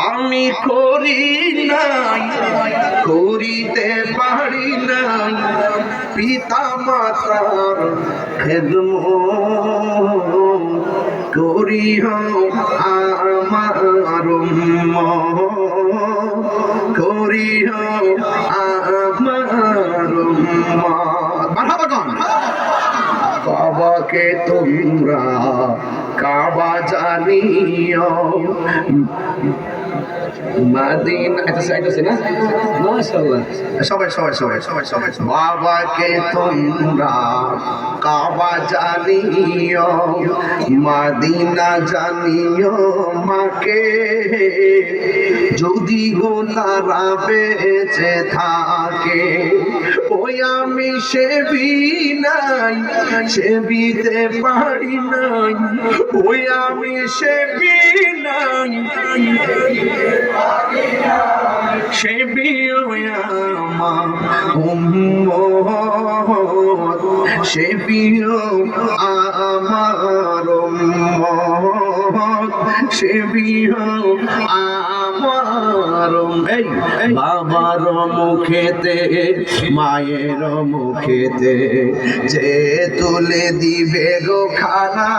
আমি করি নাই, করিতে পারি নাই পিতা মাতার খেদমত, করিও আমার উম্মত, করিও আমার উম্মত। মারহাবা গান। কাবাকে তোমরা কাবা জানিও, মদিনা এটা সাইডছে না, মাশাআল্লাহ সবাই সবাই সবাই সবাই সবাই বাবাকে তোমরা কাবা জানিও, মদিনা জানিও মাকে, যদি গো তারা বেঁচে থাকে। ওই আমি সেবি নাই, সেবিতে পারি নাই, ওই আমি সেবি নাই, সেবিও আমার উম্মত, সেবিও আমার উম্মত, সেবিও আমার। এই বাবার মুখেতে মায়ের মুখেতে যে তুলে দিবে গো খানা।